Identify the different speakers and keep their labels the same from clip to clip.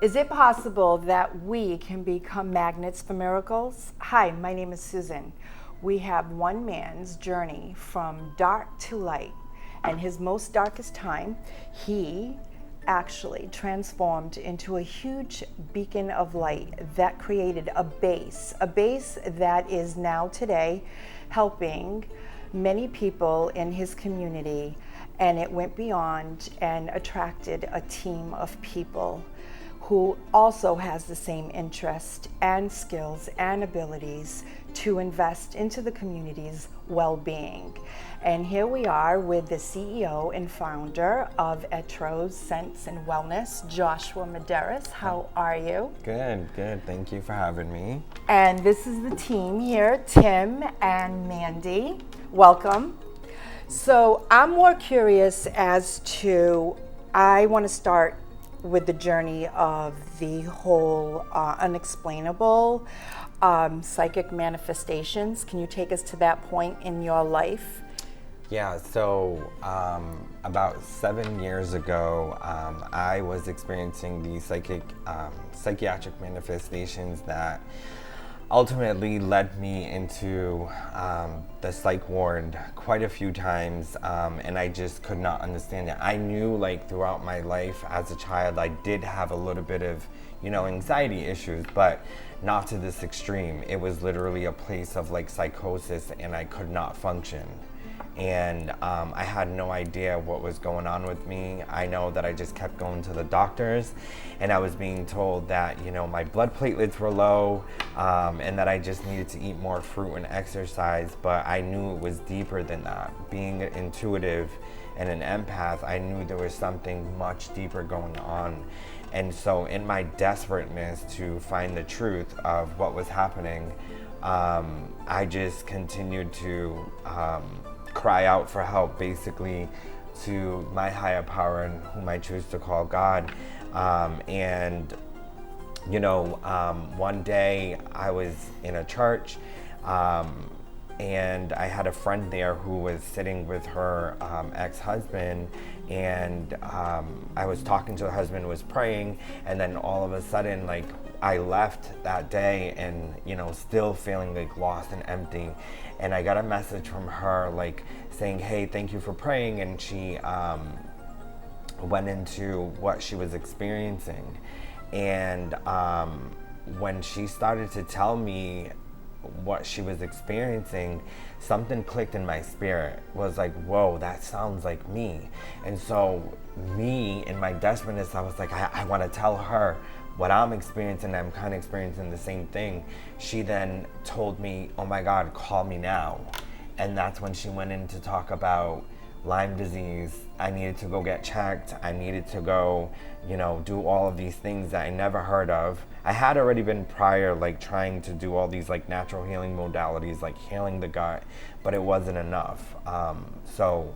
Speaker 1: Is it possible that we can become magnets for miracles? Hi, my name is Susan. We have one man's journey from dark to light. And his most darkest time, he actually transformed into a huge beacon of light that created a base that is now today helping many people in his community. And it went beyond and attracted a team of people who also has the same interest and skills and abilities to invest into the community's well-being. And here we are with the CEO and founder of Etereo Sense and Wellness, Joshua Medieros. How are you?
Speaker 2: Good. Thank you for having me.
Speaker 1: And this is the team here, Tim and Mandy. Welcome. So I'm more curious as to, I want to start with the journey of the whole unexplainable psychic manifestations. Can you take us to that point in your life?
Speaker 2: Yeah, so about 7 years ago, I was experiencing the psychiatric manifestations that ultimately led me into the psych ward quite a few times, and I just could not understand it. I knew, like, throughout my life as a child, I did have a little bit of, anxiety issues, but not to this extreme. It was literally a place of, like, psychosis, and I could not function. And I had no idea what was going on with me. I know that I just kept going to the doctors, and I was being told that, my blood platelets were low, and that I just needed to eat more fruit and exercise, but I knew it was deeper than that. Being intuitive and an empath, I knew there was something much deeper going on. And so in my desperateness to find the truth of what was happening, I just continued to cry out for help, basically, to my higher power, and whom I choose to call God. One day I was in a church, and I had a friend there who was sitting with her ex-husband, and I was talking to the husband, was praying, and then all of a sudden, like, I left that day and, still feeling like lost and empty. And I got a message from her, like, saying, hey, thank you for praying. And she went into what she was experiencing. And when she started to tell me what she was experiencing, something clicked in my spirit. Was like, whoa, that sounds like me. And so me, in my desperateness, I was like, I want to tell her what I'm experiencing. I'm kind of experiencing the same thing. She then told me, oh my God, call me now. And that's when she went in to talk about Lyme disease. I needed to go get checked. I needed to go, do all of these things that I never heard of. I had already been prior, like, trying to do all these, like, natural healing modalities, like healing the gut, but it wasn't enough. So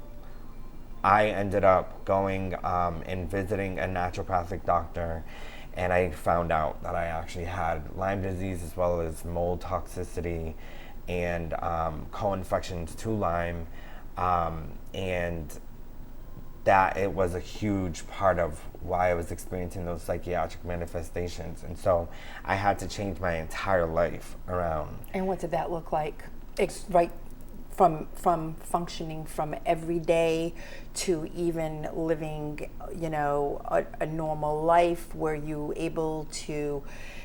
Speaker 2: I ended up going and visiting a naturopathic doctor, and I found out that I actually had Lyme disease, as well as mold toxicity and co-infections to Lyme, and that it was a huge part of why I was experiencing those psychiatric manifestations. And so I had to change my entire life around.
Speaker 1: And what did that look like? Right from functioning from every day to even living, a normal life. Were you able to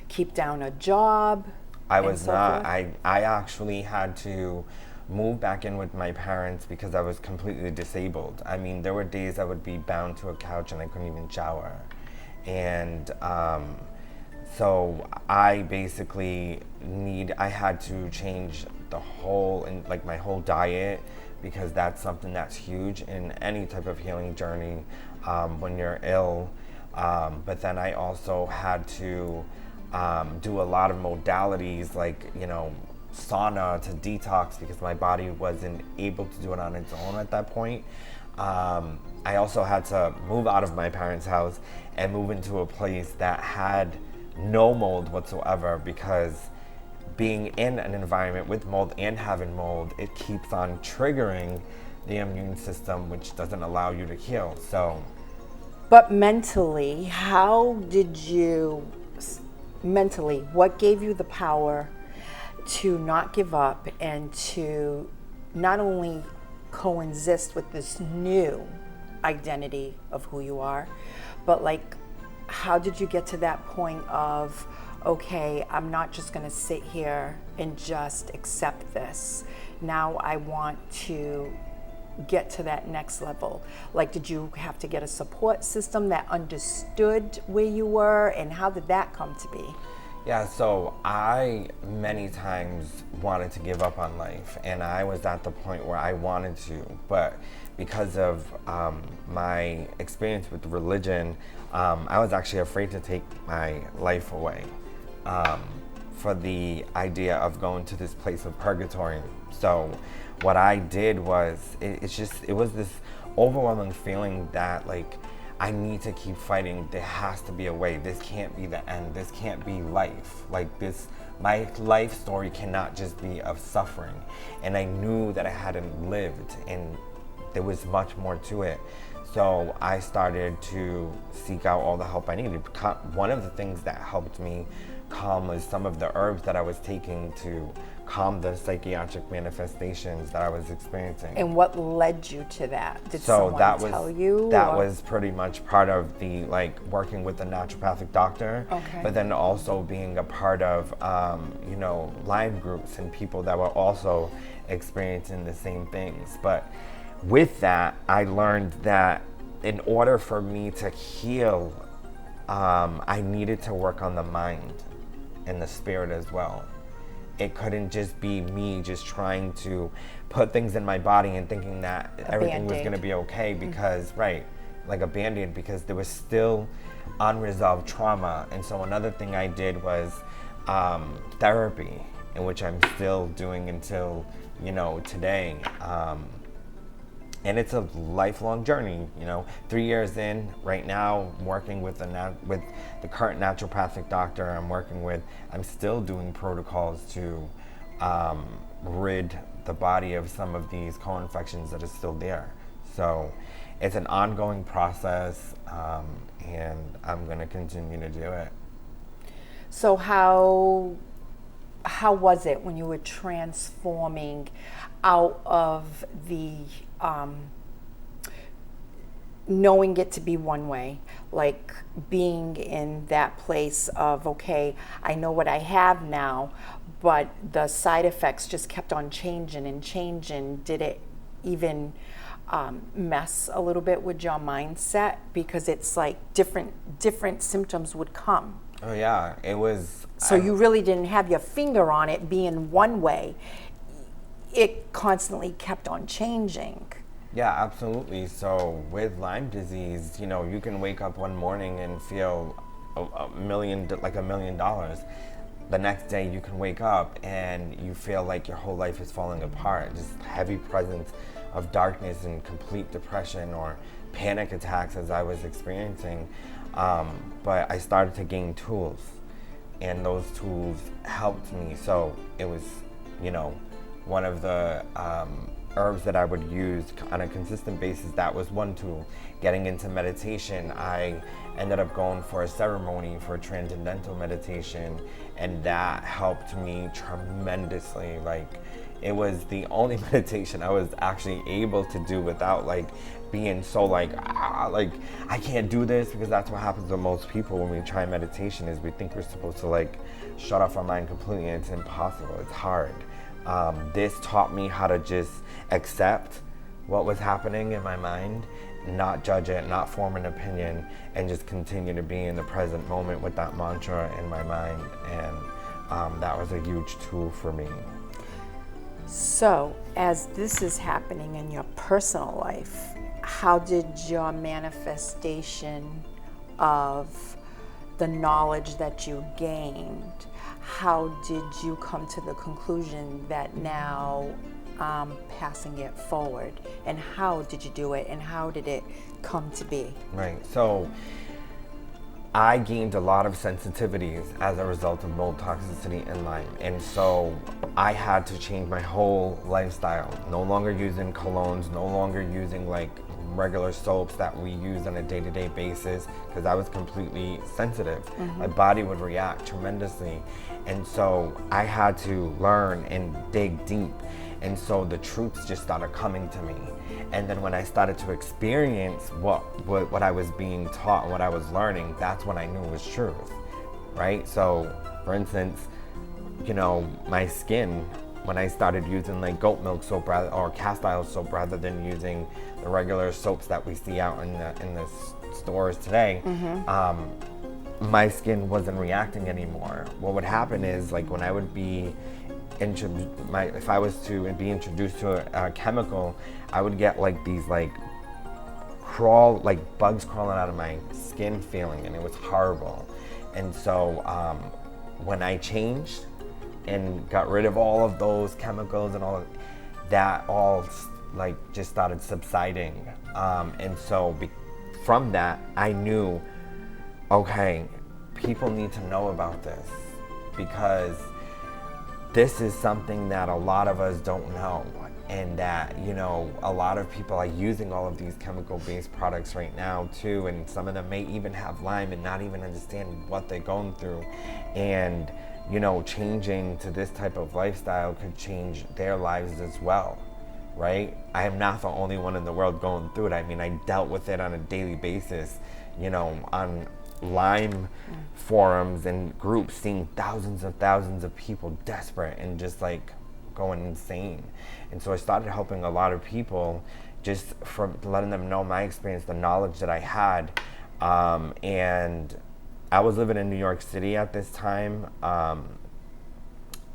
Speaker 1: keep down a job?
Speaker 2: I was not. I actually had to move back in with my parents because I was completely disabled. I mean, there were days I would be bound to a couch and I couldn't even shower. And so I basically I had to change the whole, and like my whole diet, because that's something that's huge in any type of healing journey when you're ill. But then I also had to do a lot of modalities, like, sauna to detox, because my body wasn't able to do it on its own at that point. I also had to move out of my parents' house and move into a place that had no mold whatsoever, because being in an environment with mold and having mold, it keeps on triggering the immune system, which doesn't allow you to heal. So
Speaker 1: But mentally, how did you, mentally, what gave you the power to not give up and to not only coexist with this new identity of who you are, but like, how did you get to that point of, okay, I'm not just going to sit here and just accept this. Now I want to get to that next level. Like, did you have to get a support system that understood where you were, and how did that come to be?
Speaker 2: Yeah, so I many times wanted to give up on life, and I was at the point where I wanted to, but because of my experience with religion, I was actually afraid to take my life away for the idea of going to this place of purgatory. So what I did was, it was this overwhelming feeling that like, I need to keep fighting. There has to be a way. This can't be the end. This can't be life. Like this, my life story cannot just be of suffering. And I knew that I hadn't lived, and there was much more to it. So I started to seek out all the help I needed. One of the things that helped me calm was some of the herbs that I was taking to calm the psychiatric manifestations that I was experiencing.
Speaker 1: And what led you to that? Did someone tell you?
Speaker 2: That was pretty much part of the, like, working with a naturopathic doctor,
Speaker 1: okay.
Speaker 2: But then also being a part of, Lyme groups and people that were also experiencing the same things. But with that, I learned that in order for me to heal, I needed to work on the mind and the spirit as well. It couldn't just be me just trying to put things in my body and thinking that everything was going to be okay because, right, like a Band-Aid, because there was still unresolved trauma. And so another thing I did was therapy, in which I'm still doing until, today. And it's a lifelong journey, 3 years in right now, working with the current naturopathic doctor I'm still doing protocols to rid the body of some of these co-infections that are still there. So it's an ongoing process, and I'm gonna continue to do it.
Speaker 1: So how was it when you were transforming out of the knowing it to be one way, like being in that place of, okay, I know what I have now, but the side effects just kept on changing and changing? Did it even mess a little bit with your mindset? Because it's like different symptoms would come.
Speaker 2: Oh yeah, it was.
Speaker 1: So you really didn't have your finger on it being one way. It constantly kept on changing.
Speaker 2: Yeah, absolutely. So with Lyme disease, you can wake up one morning and feel like $1 million. The next day you can wake up and you feel like your whole life is falling apart. Just heavy presence of darkness and complete depression or panic attacks as I was experiencing. But I started to gain tools, and those tools helped me. So it was, one of the herbs that I would use on a consistent basis. That was one tool. Getting into meditation, I ended up going for a ceremony for transcendental meditation, and that helped me tremendously. Like, it was the only meditation I was actually able to do without being so I can't do this, because that's what happens with most people when we try meditation, is we think we're supposed to shut off our mind completely, and it's impossible. It's hard. This taught me how to just accept what was happening in my mind, not judge it, not form an opinion, and just continue to be in the present moment with that mantra in my mind. And that was a huge tool for me.
Speaker 1: So as this is happening in your personal life, how did your manifestation of the knowledge that you gained, how did you come to the conclusion that now I'm passing it forward? And how did you do it? And how did it come to be?
Speaker 2: Right. So I gained a lot of sensitivities as a result of mold toxicity and Lyme. And so I had to change my whole lifestyle. No longer using colognes, no longer using regular soaps that we use on a day-to-day basis, because I was completely sensitive. My body would react tremendously. And so I had to learn and dig deep. And so the truths just started coming to me. And then when I started to experience what I was being taught, what I was learning, that's when I knew it was truth, right? So, for instance, my skin, when I started using like goat milk soap or cast iron soap rather than using the regular soaps that we see out in the stores today, my skin wasn't reacting anymore. What would happen is, like, when I would be if I was to be introduced to a chemical, I would get like these like bugs crawling out of my skin feeling, and it was horrible. And so when I changed and got rid of all of those chemicals and all of that, like just started subsiding. And so from that, I knew, okay, people need to know about this, because this is something that a lot of us don't know, and that, a lot of people are using all of these chemical-based products right now too, and some of them may even have Lyme and not even understand what they're going through. And, changing to this type of lifestyle could change their lives as well, right? I am not the only one in the world going through it. I mean, I dealt with it on a daily basis, on Lyme forums and groups, seeing thousands of people desperate and just like going insane. And so I started helping a lot of people, just from letting them know my experience, the knowledge that I had. And I was living in New York City at this time.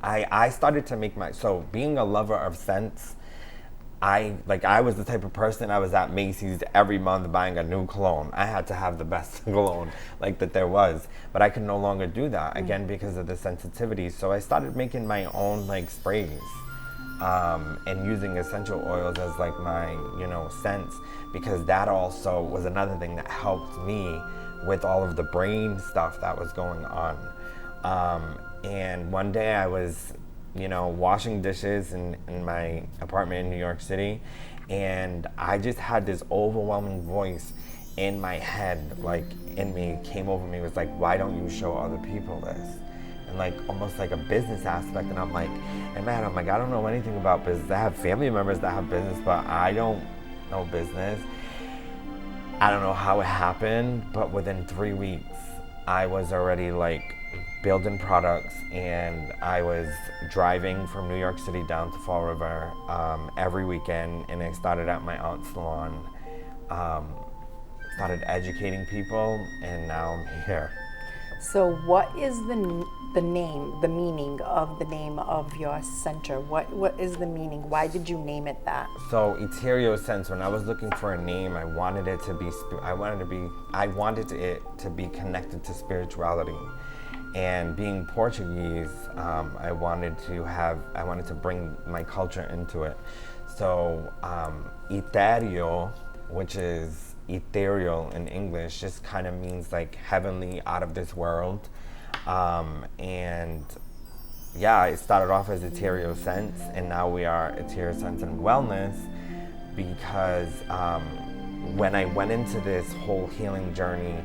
Speaker 2: I started to make so being a lover of scents, I was the type of person, I was at Macy's every month buying a new cologne. I had to have the best cologne that there was, but I could no longer do that, again, because of the sensitivity. So I started making my own sprays, and using essential oils as my, scents, because that also was another thing that helped me with all of the brain stuff that was going on. And one day I was washing dishes in my apartment in New York City, and I just had this overwhelming voice in my head, in me, came over me, was like, why don't you show other people this? And almost like a business aspect. And I'm like, I don't know anything about business. I have family members that have business, but I don't know business. I don't know how it happened, but within 3 weeks, I was already building products, and I was driving from New York City down to Fall River every weekend, and I started at my aunt's salon, started educating people, and now I'm here.
Speaker 1: So what is the meaning of the name of your center? What is the meaning? Why did you name it that?
Speaker 2: So Etereo sense, when I was looking for a name, I wanted it to be connected to spirituality. And being Portuguese, I wanted to bring my culture into it. So Etereo, which is ethereal in English, just kind of means heavenly, out of this world. And yeah, it started off as Etereo Sense, and now we are Etereo Sense and Wellness, because when I went into this whole healing journey,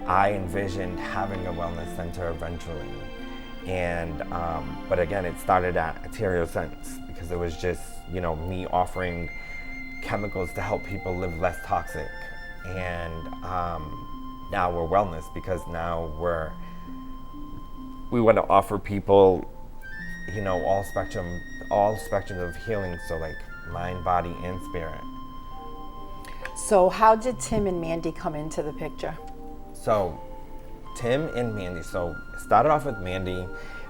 Speaker 2: I envisioned having a wellness center eventually. And but again, it started at Etereo Sense, because it was just me offering chemicals to help people live less toxic. And now we're wellness, because now we want to offer people all spectrum of healing, so mind, body, and spirit.
Speaker 1: So how did Tim and Mandy come into the picture?
Speaker 2: So Tim and Mandy, so started off with Mandy.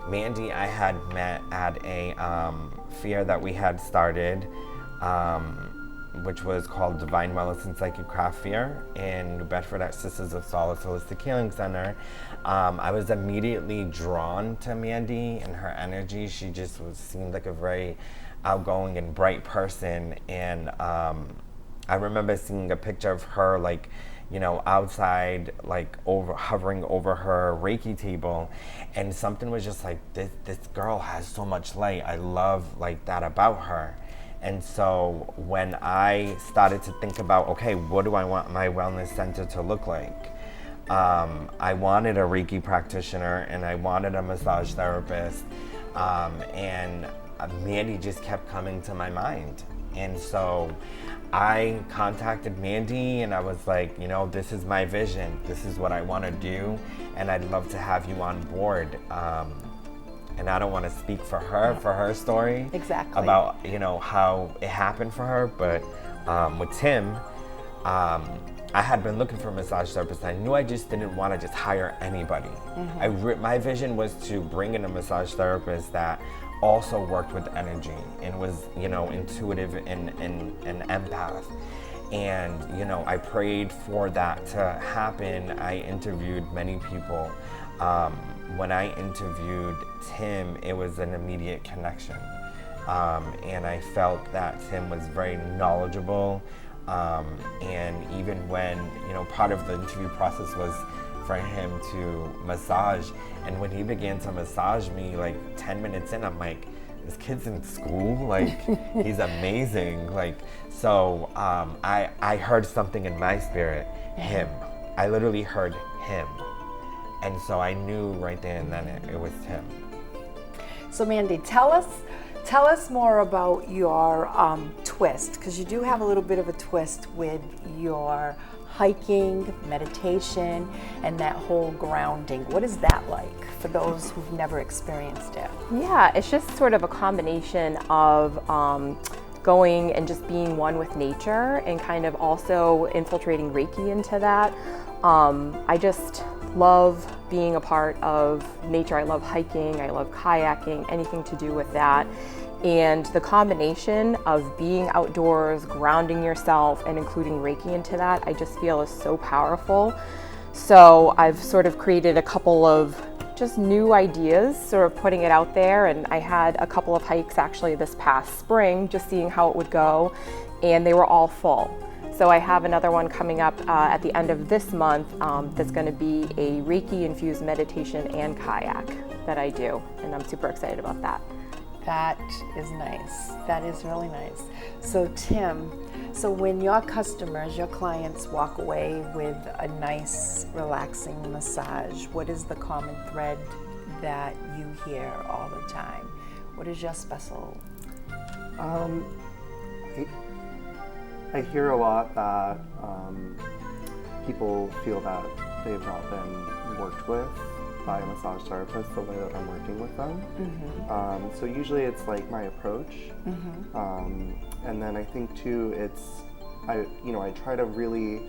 Speaker 2: Mandy I had met at a fair that we had started, which was called Divine Wellness and Psychic Craft Fair in New Bedford at Sisters of Solace Holistic Healing Center. I was immediately drawn to Mandy and her energy. She just seemed like a very outgoing and bright person. And I remember seeing a picture of her outside, hovering over her Reiki table, and something was just this girl has so much light. I love that about her. And so when I started to think about, okay, what do I want my wellness center to look like? I wanted a Reiki practitioner and I wanted a massage therapist, and Mandy just kept coming to my mind. And so I contacted Mandy and I was like, you know, this is my vision. This is what I want to do, and I'd love to have you on board. And I don't want to speak for her story.
Speaker 1: Exactly.
Speaker 2: About, you know, how it happened for her. But with Tim, I had been looking for a massage therapist. I knew I just didn't want to just hire anybody. My vision was to bring in a massage therapist that also worked with energy and was, you know, intuitive and an empath. And, you know, I prayed for that to happen. I interviewed many people. When I interviewed Tim, it was an immediate connection. And I felt that Tim was very knowledgeable. And even when, you know, part of the interview process was for him to massage. And when he began to massage me, like 10 minutes in, I'm like, this kid's in school, like, he's amazing. Like, so I heard something in my spirit, him. I literally heard him. And so I knew right there and then it was him.
Speaker 1: So Mandy, tell us more about your twist, because you do have a little bit of a twist with your hiking, meditation, and that whole grounding. What is that like for those who've never experienced it?
Speaker 3: Yeah, it's just sort of a combination of going and just being one with nature and kind of also infiltrating Reiki into that. I just love being a part of nature. I love hiking, I love kayaking, anything to do with that. And the combination of being outdoors, grounding yourself, and including Reiki into that, I just feel is so powerful. So I've sort of created a couple of just new ideas, sort of putting it out there. And I had a couple of hikes actually this past spring, just seeing how it would go, and they were all full. So I have another one coming up at the end of this month that's going to be a Reiki-infused meditation and kayak that I do, and I'm super excited about that.
Speaker 1: That is nice. That is really nice. So Tim, so when your customers, your clients walk away with a nice, relaxing massage, what is the common thread that you hear all the time? What is your special?
Speaker 4: I hear a lot that people feel that they've not been worked with by a massage therapist the way that I'm working with them. So usually it's like my approach. And then I think too, I try to really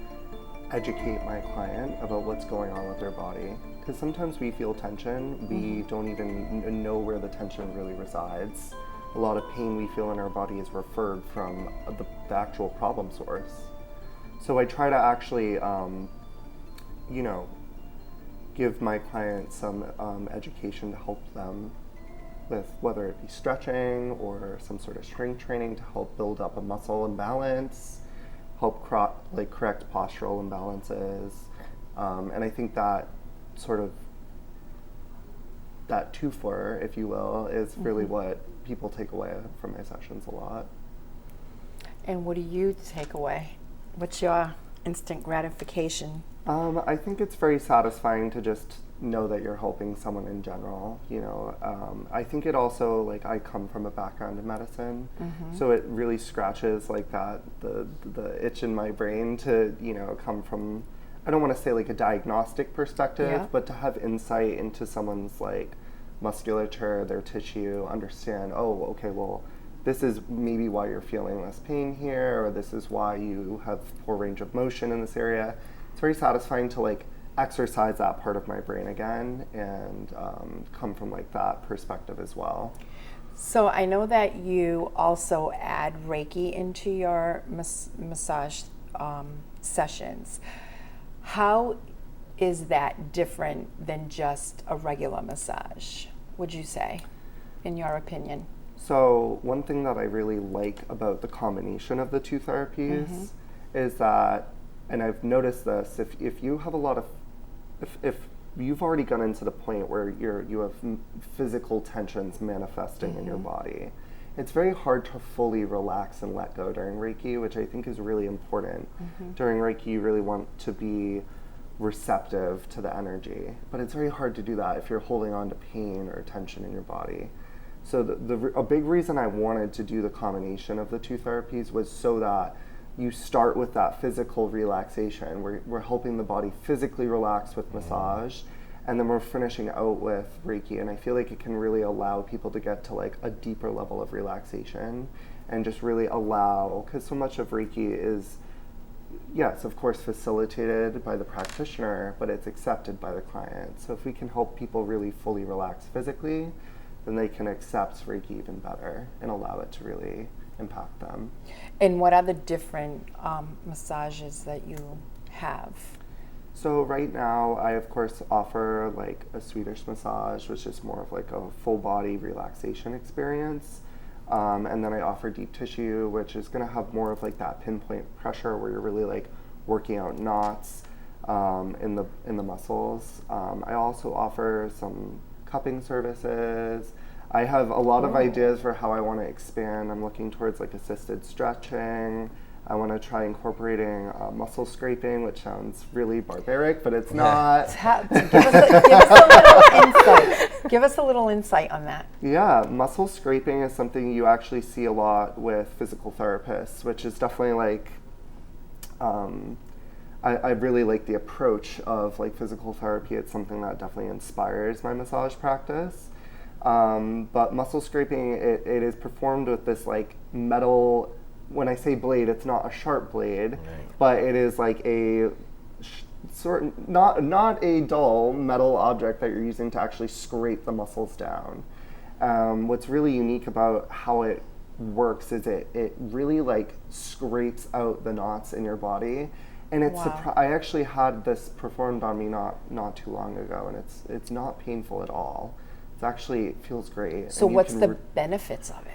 Speaker 4: educate my client about what's going on with their body. Because sometimes we feel tension, we don't even know where the tension really resides. A lot of pain we feel in our body is referred from the actual problem source. So I try to actually, give my clients some education to help them with whether it be stretching or some sort of strength training to help build up a muscle imbalance, help correct postural imbalances. And I think that sort of that twofer, if you will, is really what people take away from my sessions a lot.
Speaker 1: And what do you take away? What's your instant gratification?
Speaker 4: I think it's very satisfying to just know that you're helping someone in general. I think it also, like, I come from a background in medicine, so it really scratches like that the itch in my brain to come from, I don't want to say like a diagnostic perspective, but to have insight into someone's like musculature, their tissue, understand, oh, okay, well, this is maybe why you're feeling less pain here, or this is why you have poor range of motion in this area. It's very satisfying to like exercise that part of my brain again and come from like that perspective as well.
Speaker 1: So I know that you also add Reiki into your massage sessions. How is that different than just a regular massage, would you say, in your opinion?
Speaker 4: So one thing that I really like about the combination of the two therapies is that, and I've noticed this, if you have a lot of, if you've already gotten to the point where you have physical tensions manifesting in your body, it's very hard to fully relax and let go during Reiki, which I think is really important. During Reiki, you really want to be receptive to the energy, but it's very hard to do that if you're holding on to pain or tension in your body. So a big reason I wanted to do the combination of the two therapies was so that you start with that physical relaxation. We're helping the body physically relax with massage, and then we're finishing out with Reiki. And I feel like it can really allow people to get to like a deeper level of relaxation and just really allow, because so much of Reiki is, yes, of course, facilitated by the practitioner, but it's accepted by the client. So if we can help people really fully relax physically, then they can accept Reiki even better and allow it to really impact them.
Speaker 1: And what are the different massages that you have?
Speaker 4: So right now, I of course offer like a Swedish massage, which is more of like a full body relaxation experience. And then I offer deep tissue, which is going to have more of like that pinpoint pressure where you're really like working out knots in the muscles. I also offer some cupping services. I have a lot of ideas for how I want to expand. I'm looking towards like assisted stretching. I want to try incorporating muscle scraping, which sounds really barbaric, but it's not.
Speaker 1: Give us a little insight on that.
Speaker 4: Yeah, muscle scraping is something you actually see a lot with physical therapists, which is definitely like, I really like the approach of like physical therapy. It's something that definitely inspires my massage practice. But muscle scraping, it is performed with this like metal, when I say blade, it's not a sharp blade, but it is like a not a dull metal object that you're using to actually scrape the muscles down. What's really unique about how it works is it really like scrapes out the knots in your body. And it's I actually had this performed on me not too long ago, and it's not painful at all. It's actually, it feels great.
Speaker 1: So what's the benefits of it?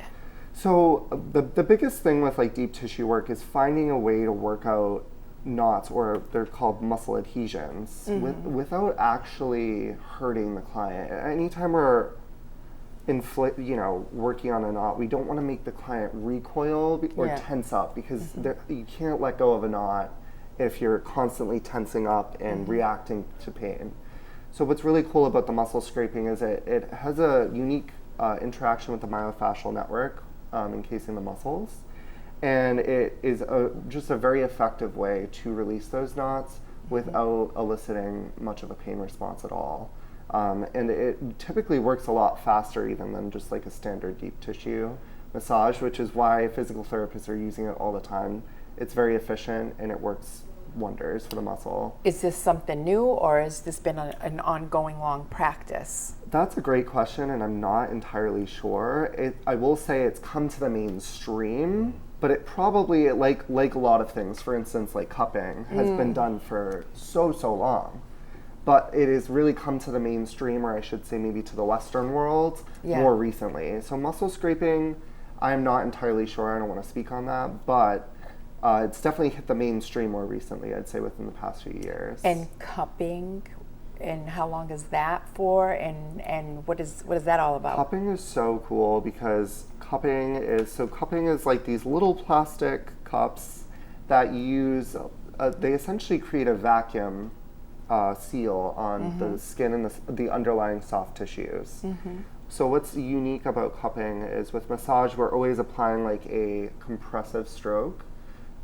Speaker 4: So the biggest thing with like deep tissue work is finding a way to work out knots, or they're called muscle adhesions, without actually hurting the client. Anytime we're working on a knot, we don't want to make the client recoil or tense up, because you can't let go of a knot if you're constantly tensing up and reacting to pain. So what's really cool about the muscle scraping is it has a unique interaction with the myofascial network encasing the muscles, and it is just a very effective way to release those knots without eliciting much of a pain response at all. And it typically works a lot faster even than just like a standard deep tissue massage, which is why physical therapists are using it all the time. It's very efficient and it works wonders for the muscle.
Speaker 1: Is this something new, or has this been an ongoing long practice?
Speaker 4: That's a great question, and I'm not entirely sure. I will say it's come to the mainstream, but it probably, like a lot of things, for instance, like cupping, has been done for so long. But it has really come to the mainstream, or I should say maybe to the Western world, more recently. So muscle scraping, I'm not entirely sure. I don't want to speak on that, but it's definitely hit the mainstream more recently, I'd say within the past few years.
Speaker 1: And cupping, and how long is that for, and what is that all about?
Speaker 4: Cupping is so cool because cupping is like these little plastic cups that you use, they essentially create a vacuum seal on the skin and the underlying soft tissues. So what's unique about cupping is with massage, we're always applying like a compressive stroke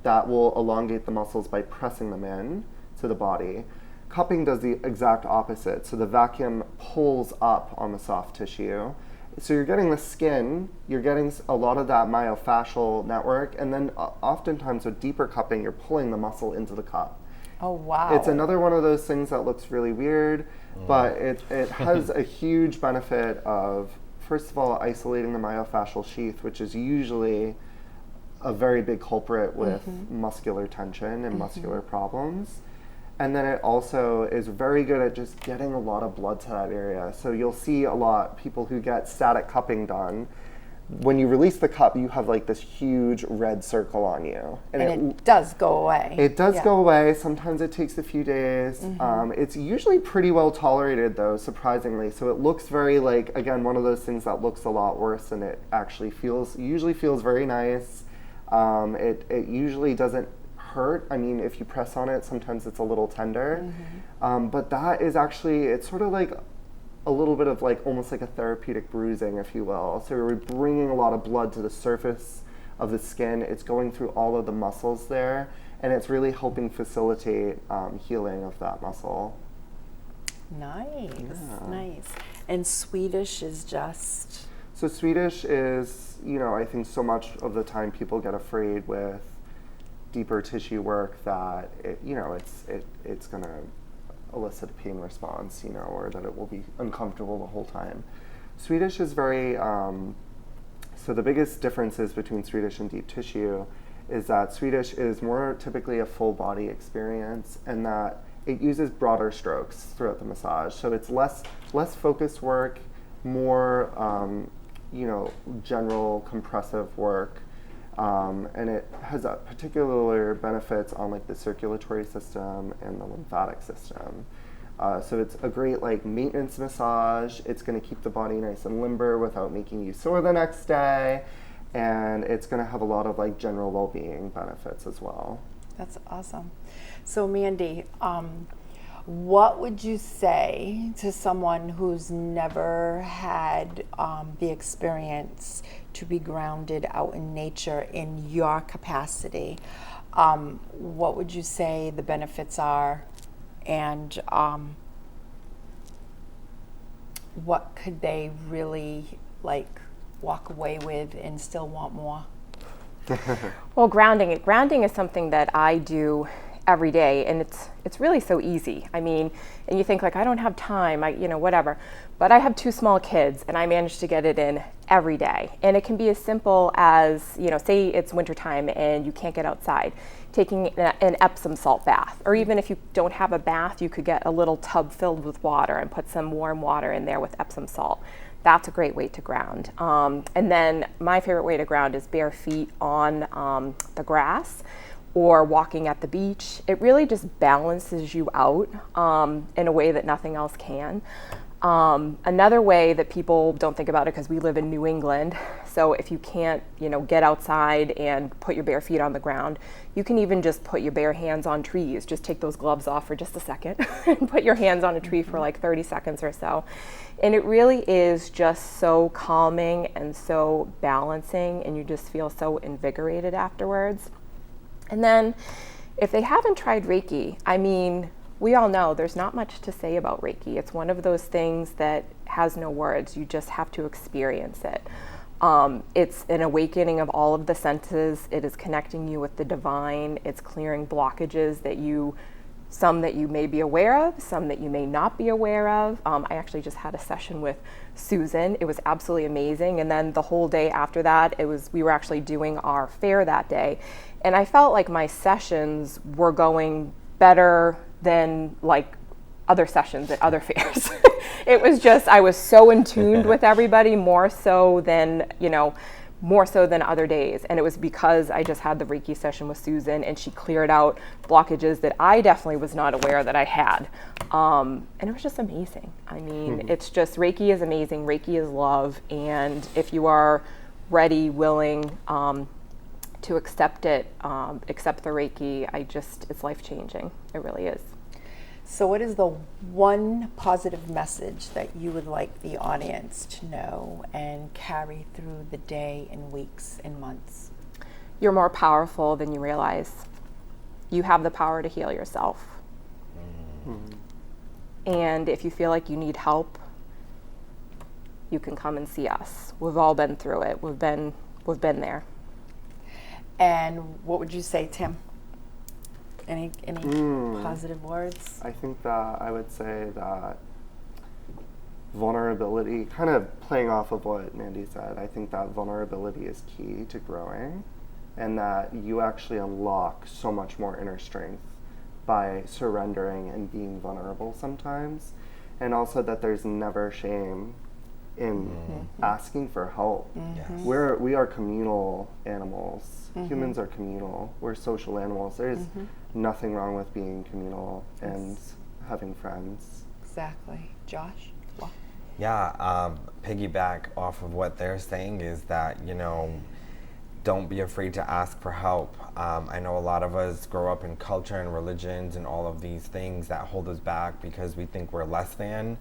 Speaker 4: that will elongate the muscles by pressing them in to the body. Cupping does the exact opposite. So the vacuum pulls up on the soft tissue. So you're getting the skin, you're getting a lot of that myofascial network, and then oftentimes with deeper cupping, you're pulling the muscle into the cup.
Speaker 1: Oh, wow.
Speaker 4: It's another one of those things that looks really weird, but it has a huge benefit of, first of all, isolating the myofascial sheath, which is usually a very big culprit with muscular tension and muscular problems. And then it also is very good at just getting a lot of blood to that area. So you'll see a lot people who get static cupping done, when you release the cup, you have like this huge red circle on you.
Speaker 1: And it does go away.
Speaker 4: It does go away. Sometimes it takes a few days. It's usually pretty well tolerated though, surprisingly. So it looks very like, again, one of those things that looks a lot worse than it actually feels. It usually feels very nice. It usually doesn't hurt. I mean, if you press on it, sometimes it's a little tender. But that is actually, it's sort of like a little bit of like almost like a therapeutic bruising, if you will. So we're bringing a lot of blood to the surface of the skin. It's going through all of the muscles there, and it's really helping facilitate healing of that muscle.
Speaker 1: Nice, nice. And Swedish is just...
Speaker 4: So Swedish is, you know, I think so much of the time people get afraid with deeper tissue work that it's going to elicit a pain response, you know, or that it will be uncomfortable the whole time. Swedish is very, so the biggest differences between Swedish and deep tissue is that Swedish is more typically a full body experience, and that it uses broader strokes throughout the massage. So it's less focused work, more, general compressive work. And it has particular benefits on like the circulatory system and the lymphatic system. So it's a great like maintenance massage. It's going to keep the body nice and limber without making you sore the next day. And it's going to have a lot of like general well-being benefits as well.
Speaker 1: That's awesome. So Mandy, what would you say to someone who's never had the experience to be grounded out in nature in your capacity? What would you say the benefits are, and what could they really like walk away with and still want more?
Speaker 3: Well, grounding is something that I do every day, and it's really so easy. I mean, and you think like, I don't have time, whatever. But I have 2 small kids, and I manage to get it in every day. And it can be as simple as, say it's wintertime and you can't get outside, taking an Epsom salt bath. Or even if you don't have a bath, you could get a little tub filled with water and put some warm water in there with Epsom salt. That's a great way to ground. And then my favorite way to ground is bare feet on the grass or walking at the beach. It really just balances you out in a way that nothing else can. Another way that people don't think about it, because we live in New England, so if you can't, get outside and put your bare feet on the ground, you can even just put your bare hands on trees. Just take those gloves off for just a second and put your hands on a tree for like 30 seconds or so. And it really is just so calming and so balancing, and you just feel so invigorated afterwards. And then if they haven't tried Reiki, I mean, we all know there's not much to say about Reiki. It's one of those things that has no words. You just have to experience it. It's an awakening of all of the senses. It is connecting you with the divine. It's clearing blockages some that you may be aware of, some that you may not be aware of. I actually just had a session with Susan. It was absolutely amazing. And then the whole day after that, we were actually doing our fair that day. And I felt like my sessions were going better than like other sessions at other fairs. It was just, I was so in tune with everybody, more so than other days. And it was because I just had the Reiki session with Susan, and she cleared out blockages that I definitely was not aware that I had. And it was just amazing. I mean, it's just, Reiki is amazing. Reiki is love. And if you are ready, willing to accept it, accept the Reiki, it's life-changing. It really is.
Speaker 1: So what is the one positive message that you would like the audience to know and carry through the day and weeks and months?
Speaker 3: You're more powerful than you realize. You have the power to heal yourself. And if you feel like you need help, you can come and see us. We've all been through it. We've been there.
Speaker 1: And what would you say, Tim? Any positive words?
Speaker 4: I think that I would say that vulnerability, kind of playing off of what Mandy said, I think that vulnerability is key to growing, and that you actually unlock so much more inner strength by surrendering and being vulnerable sometimes. And also that there's never shame in asking for help.
Speaker 2: Yes.
Speaker 4: We are communal animals. Humans are communal. We're social animals. There's nothing wrong with being communal and having friends.
Speaker 1: Exactly. Josh? Well,
Speaker 2: Yeah, piggyback off of what they're saying is that, you know, don't be afraid to ask for help. I know a lot of us grow up in culture and religions and all of these things that hold us back because we think we're less than.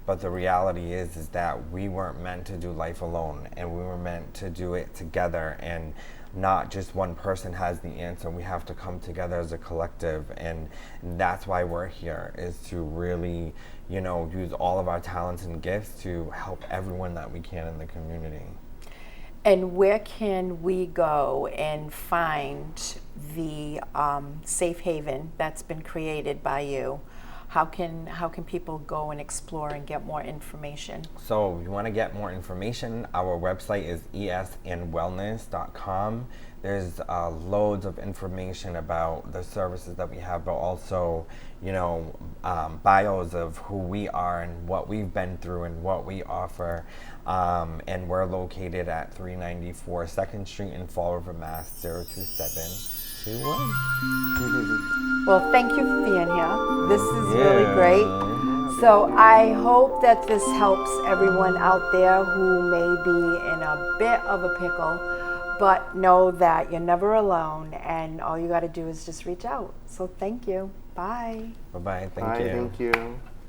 Speaker 2: But the reality is that we weren't meant to do life alone, and we were meant to do it together, and not just one person has the answer. We have to come together as a collective, and that's why we're here, is to really, you know, use all of our talents and gifts to help everyone that we can in the community.
Speaker 1: and where can we go and find the safe haven that's been created by you? How can people go and explore and get more information?
Speaker 2: So if you want to get more information, our website is esandwellness.com. There's loads of information about the services that we have, but also, you know, bios of who we are and what we've been through and what we offer. And we're located at 394 2nd Street in Fall River, Mass. 02721.
Speaker 1: Well, thank you for being here. This is really great. So I hope that this helps everyone out there who may be in a bit of a pickle, but know that you're never alone, and all you got to do is just reach out. So thank you. Bye.
Speaker 2: Bye-bye. Thank
Speaker 4: Bye,
Speaker 2: you.
Speaker 4: thank you.